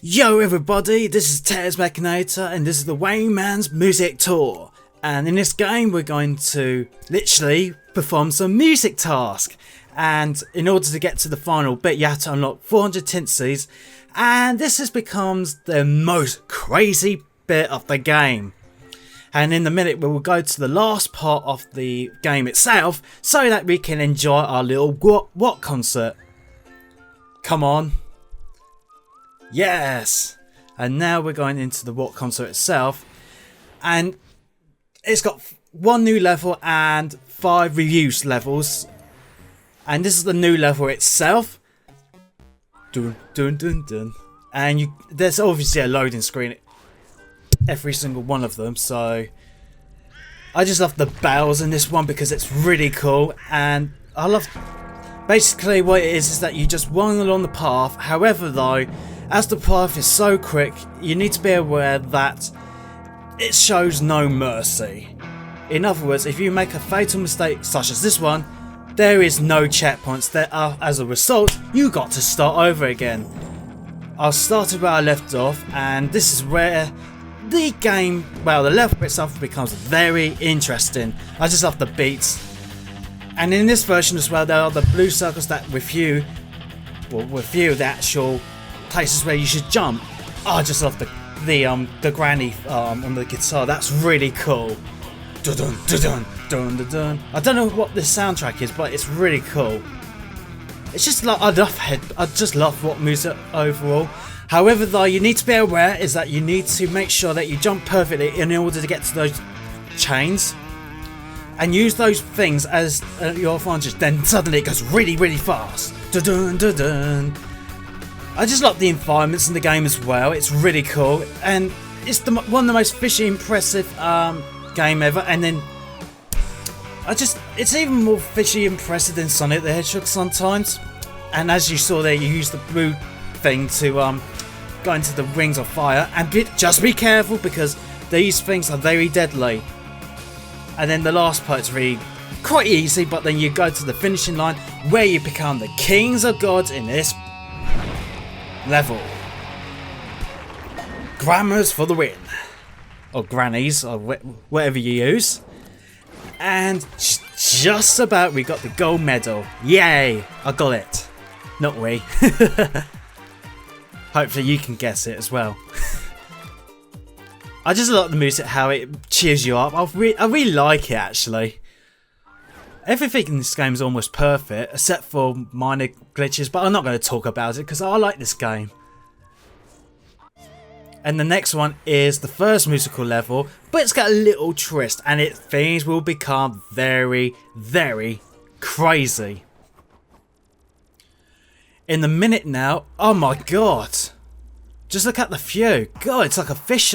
Yo everybody, this is Tezmechnator and this is the Rayman's Music Tour. And in this game we're going to literally perform some music task. And in order to get to the final bit you have to unlock 400 teensies. And this has become the most crazy bit of the game. And in a minute we will go to the last part of the game itself so that we can enjoy our little what concert. Come on. Yes! And now we're going into the what concert itself. And it's got one new level and 5 reuse levels. And this is the new level itself. Dun dun dun dun. And there's obviously a loading screen every single one of them, so I just love the bells in this one because it's really cool. And I love basically what it is that you just run along the path. However though, as the path is so quick, you need to be aware that it shows no mercy. In other words, if you make a fatal mistake such as this one, there is no checkpoints there. As a result, you got to start over again. I started where I left off, and this is where the game, well, the level itself becomes very interesting. I just love the beats. And in this version as well, there are the blue circles that review the actual places where you should jump. Oh, I just love the granny on the guitar. That's really cool. Dun dun dun dun dun dun. I don't know what the soundtrack is, but it's really cool. It's just like I just love what music overall. However, though, you need to be aware is that you need to make sure that you jump perfectly in order to get to those chains, and use those things as your advantage. Then suddenly it goes really, really fast. Dun dun dun dun. I just love the environments in the game as well. It's really cool, and it's one of the most visually impressive game ever. And then it's even more visually impressive than Sonic the Hedgehog sometimes. And as you saw there, you use the blue thing to go into the rings of fire, and just be careful because these things are very deadly. And then the last part's really quite easy, but then you go to the finishing line where you become the kings of gods in this level. Grammars for the win, or grannies, or whatever you use. And just about we got the gold medal. Yay! I got it. Not we. Hopefully you can guess it as well. I just like the music, how it cheers you up. I really like it actually. Everything in this game is almost perfect, except for minor glitches, but I'm not going to talk about it because I like this game. And the next one is the first musical level, but it's got a little twist, and things will become very, very crazy. In the minute now, oh my god. Just look at the view. God, it's like a fish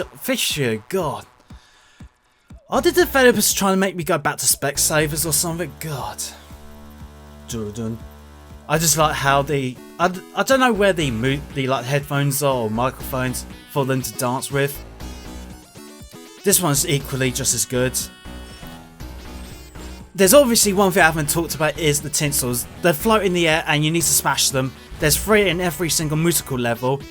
view, god. Are the developers trying to make me go back to Specsavers or something? God. I just like how I don't know where the like headphones are or microphones for them to dance with. This one's equally just as good. There's obviously one thing I haven't talked about is the tinsels. They float in the air and you need to smash them. There's 3 in every single musical level.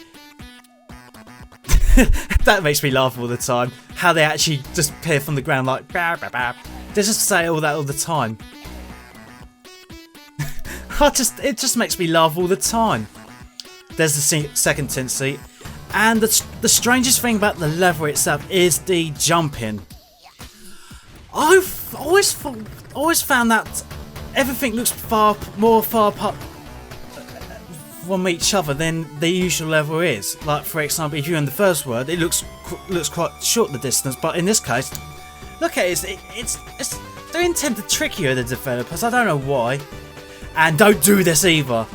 That makes me laugh all the time. How they actually just appear from the ground like bah, bah, bah. They just say all that all the time. It just makes me laugh all the time. There's the second teensie, and the strangest thing about the level itself is the jumping. I've always found that everything looks far apart from each other than the usual level is. Like for example, if you're in the first world, it looks quite short the distance, but in this case, look at it, it's they intend to trick you, the developers. I don't know why. And don't do this either.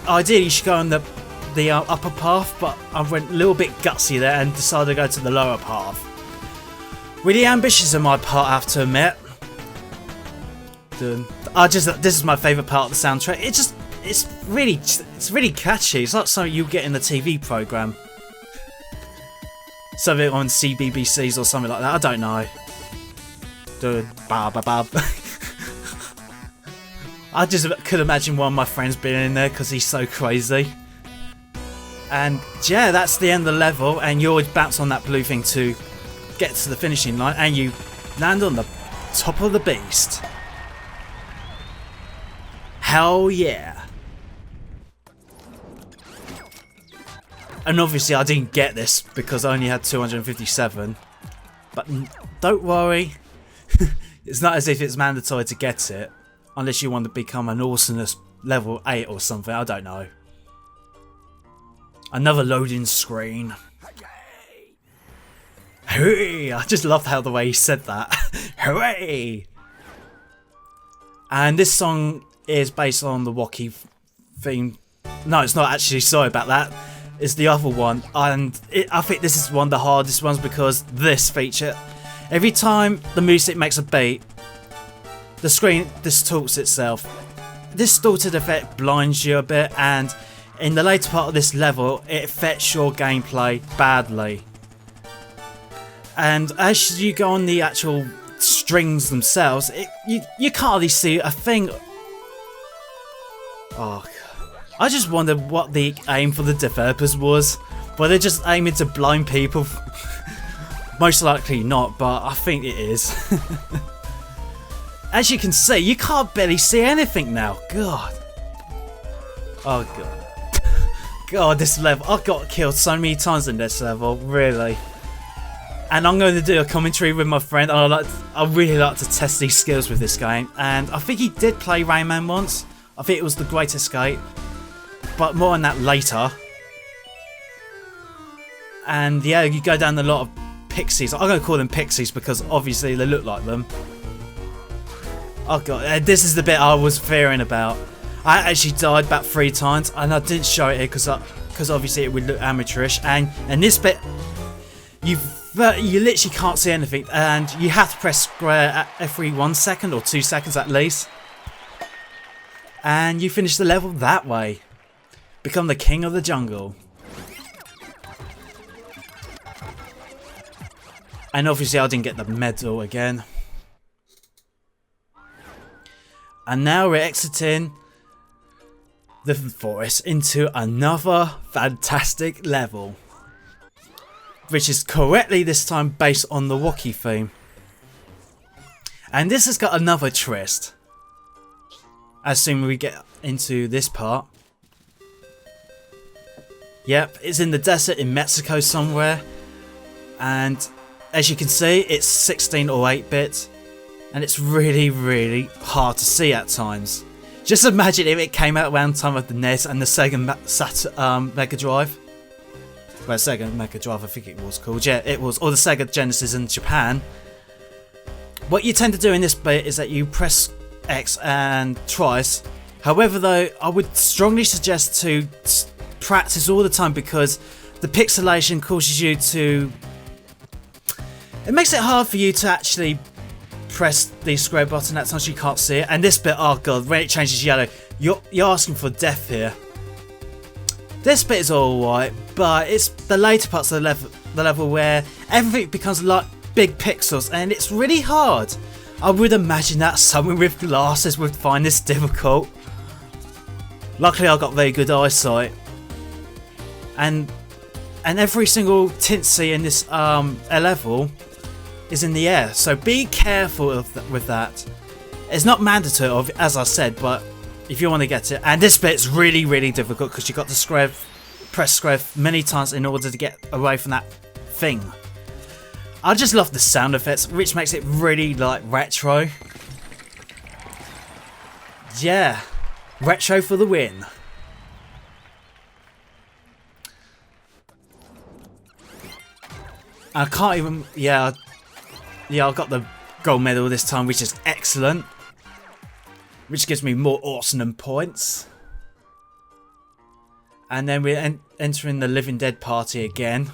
Ideally you should go on the upper path, but I went a little bit gutsy there and decided to go to the lower path. Really ambitious on my part, I have to admit. This is my favourite part of the soundtrack. It's really catchy. It's like something you get in the TV programme. Something on CBBCs or something like that. I don't know. I just could imagine one of my friends being in there because he's so crazy. And yeah, that's the end of the level, and you always bounce on that blue thing to get to the finishing line, and you land on the top of the beast. Hell yeah. And obviously I didn't get this because I only had 257. But don't worry, it's not as if it's mandatory to get it, unless you want to become an awesomeness level 8 or something, I don't know. Another loading screen. Hooray! I just loved how the way he said that. Hooray! And this song is based on the Wacky theme. No, it's not actually, sorry about that. It's the other one, and I think this is one of the hardest ones because this feature, every time the music makes a beat, the screen distorts itself. This distorted effect blinds you a bit, and in the later part of this level, it affects your gameplay badly. And as you go on the actual strings themselves, you can't really see a thing. Oh, I just wondered what the aim for the developers was. Were they just aiming to blind people? Most likely not, but I think it is. As you can see, you can't barely see anything now. God. Oh god. God, this level. I got killed so many times in this level, really. And I'm going to do a commentary with my friend. I really like to test these skills with this game. And I think he did play Rayman once. I think it was The Great Escape. But more on that later. And yeah, you go down a lot of pixies. I'm going to call them pixies because obviously they look like them. Oh god, this is the bit I was fearing about. I actually died about 3 times and I didn't show it here because obviously it would look amateurish. And this bit, you literally can't see anything and you have to press square at every 1 second or 2 seconds at least. And you finish the level that way. Become the king of the jungle. And obviously I didn't get the medal again. And now we're exiting the forest into another fantastic level. Which is correctly this time based on the Wacky theme. And this has got another twist. As soon as we get into this part. Yep, it's in the desert in Mexico somewhere. And as you can see, it's 16 or 8-bit. And it's really, really hard to see at times. Just imagine if it came out around the time of the NES and the Sega Mega Drive. Well, Sega Mega Drive, I think it was called. Yeah, it was. Or the Sega Genesis in Japan. What you tend to do in this bit is that you press X and twice. However, though, I would strongly suggest to practice all the time because the pixelation causes you to... It makes it hard for you to actually press the square button at times you can't see it. And this bit, oh god, when it changes yellow, you're asking for death here. This bit is alright, but it's the later parts of the level where everything becomes like big pixels and it's really hard. I would imagine that someone with glasses would find this difficult. Luckily I got very good eyesight. And every single teensie in this level is in the air, so be careful with that. It's not mandatory, as I said, but if you want to get it. And this bit's really, really difficult because you got to press square many times in order to get away from that thing. I just love the sound effects, which makes it really like retro. Yeah, retro for the win. I can't even, yeah, I got the gold medal this time, which is excellent. Which gives me more awesome points. And then we're entering the Living Dead party again.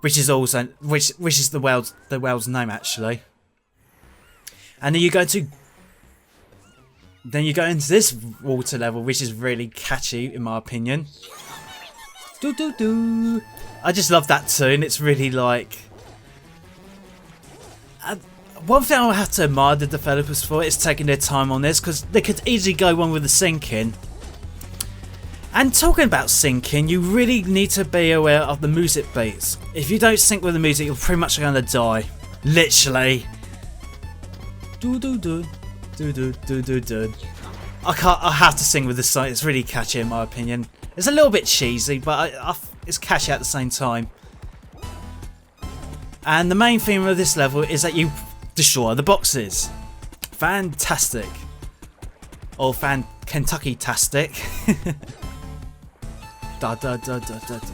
Which is also, which is the whale's name actually. And then you go into this water level, which is really catchy in my opinion. Do do do. I just love that tune. It's really like. One thing I have to admire the developers for is taking their time on this because they could easily go one with the syncing. And talking about syncing, you really need to be aware of the music beats. If you don't sync with the music, you're pretty much going to die. Literally. Do do do do do do do do. I have to sing with this song. It's really catchy in my opinion. It's a little bit cheesy, but it's catchy at the same time. And the main theme of this level is that you destroy the boxes. Fantastic. Or Kentucky-tastic. Da, da, da, da, da, da.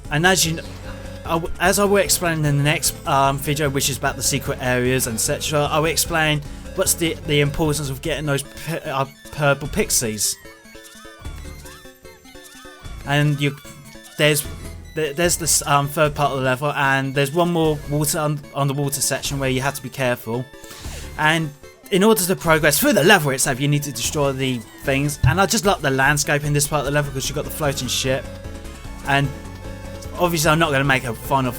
And as you know, as I will explain in the next video, which is about the secret areas and etc., I will explain what's the importance of getting those purple pixies. And there's this third part of the level, and there's one more underwater section where you have to be careful. And in order to progress through the level itself, you need to destroy the things. And I just love the landscape in this part of the level because you've got the floating ship. And obviously, I'm not going to make a Final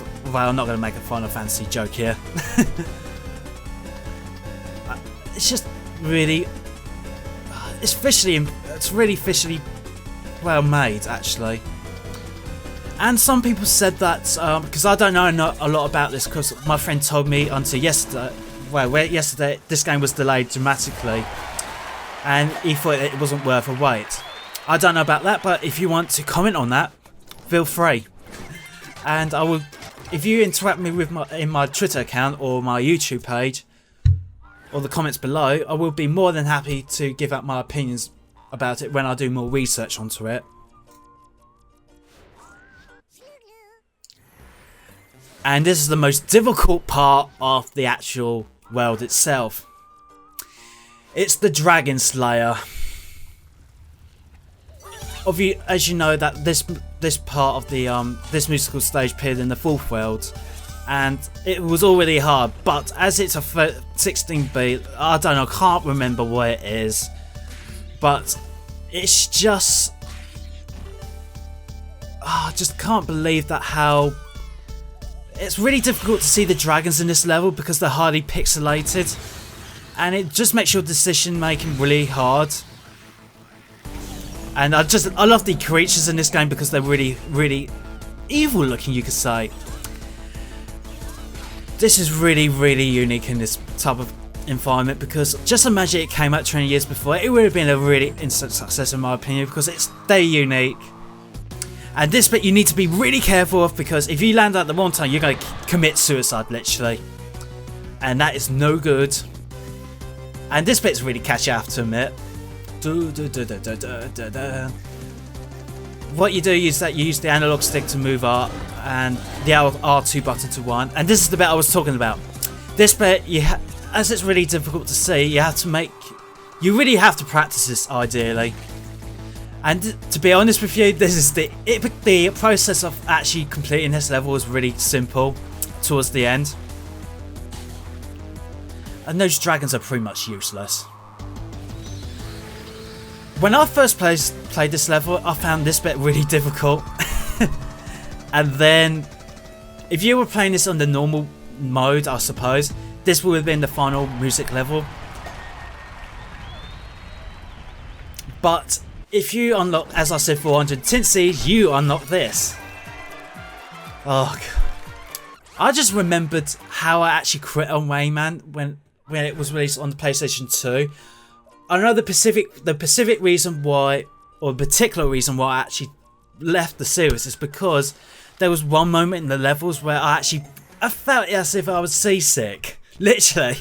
Fantasy joke here. It's just really, it's really visually well made, actually. And some people said that because I don't know a lot about this, because my friend told me until yesterday. Well, yesterday this game was delayed dramatically, and he thought it wasn't worth a wait. I don't know about that, but if you want to comment on that, feel free. And I will, if you interact with me in my Twitter account or my YouTube page, or the comments below, I will be more than happy to give out my opinions about it when I do more research onto it. And this is the most difficult part of the actual world itself. It's the Dragon Slayer. As you know, that this part of the this musical stage appeared in the 4th world, and it was already hard. But as it's a 16-bit, I don't know, I can't remember what it is, but it's just, I just can't believe that how. It's really difficult to see the dragons in this level because they're highly pixelated, and it just makes your decision making really hard. And I love the creatures in this game because they're really evil looking, you could say. This is really unique in this type of environment, because just imagine it came out 20 years before, it would have been a really instant success in my opinion, because they're unique. And this bit you need to be really careful of, because if you land at the wrong time, you're going to commit suicide, literally. And that is no good. And this bit's really catchy, I have to admit. What you do is that you use the analog stick to move up, and the R2 button to 1. And this is the bit I was talking about. This bit, as it's really difficult to see, you really have to practice this, ideally. And to be honest with you, this is the process of actually completing this level is really simple towards the end. And those dragons are pretty much useless. When I first played this level, I found this bit really difficult. And then, if you were playing this on the normal mode, I suppose, this would have been the final music level. But if you unlock, as I said, 400 teensies, you unlock this. Oh, God. I just remembered how I actually quit on Rayman when it was released on the PlayStation 2. I know the specific reason why, or the particular reason why I actually left the series is because there was one moment in the levels where I felt as if I was seasick, literally.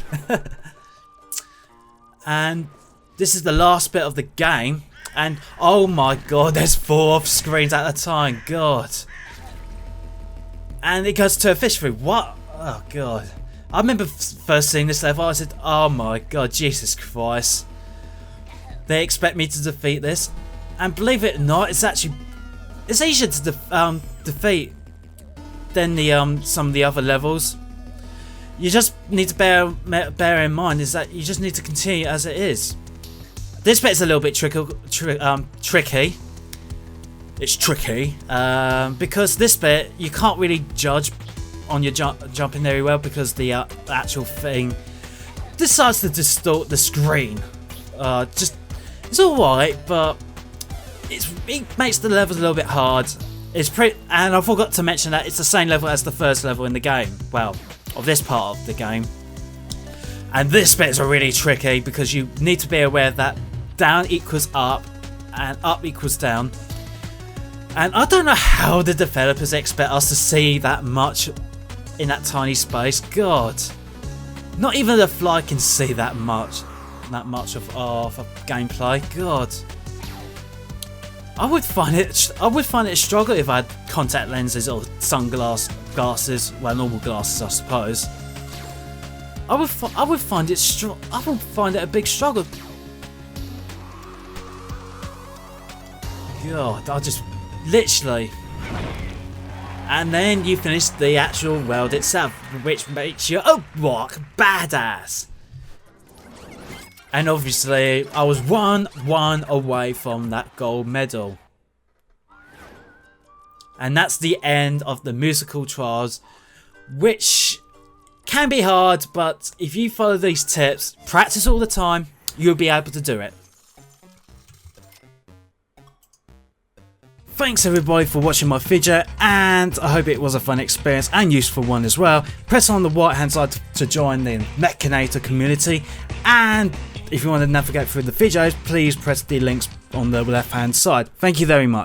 And this is the last bit of the game. And oh my god, there's 4 screens at a time, god. And it goes to a fish food, what? Oh god. I remember first seeing this level, I said, oh my god, Jesus Christ. They expect me to defeat this. And believe it or not, it's easier to defeat than some of the other levels. You just need to bear in mind is that you just need to continue as it is. This bit's a little bit tricky. It's tricky because this bit you can't really judge on your jumping very well because the actual thing decides to distort the screen. It's alright, but it makes the levels a little bit hard. It's pretty, and I forgot to mention that it's the same level as the first level in the game. Well, of this part of the game. And this bit is really tricky because you need to be aware that down equals up and up equals down. And I don't know how the developers expect us to see that much in that tiny space. God, not even the fly can see that much of gameplay. God, I would find it a struggle if I had contact lenses or glasses, well, normal glasses, I suppose. I would find it a big struggle. God, I just literally. And then you finish the actual world itself, which makes you a rock badass. And obviously, I was one away from that gold medal. And that's the end of the musical trials, which can be hard, but if you follow these tips, practice all the time, you'll be able to do it. Thanks everybody for watching my video, and I hope it was a fun experience and useful one as well. Press on the right hand side to join the Mechnator community, and if you want to navigate through the videos, please press the links on the left hand side. Thank you very much.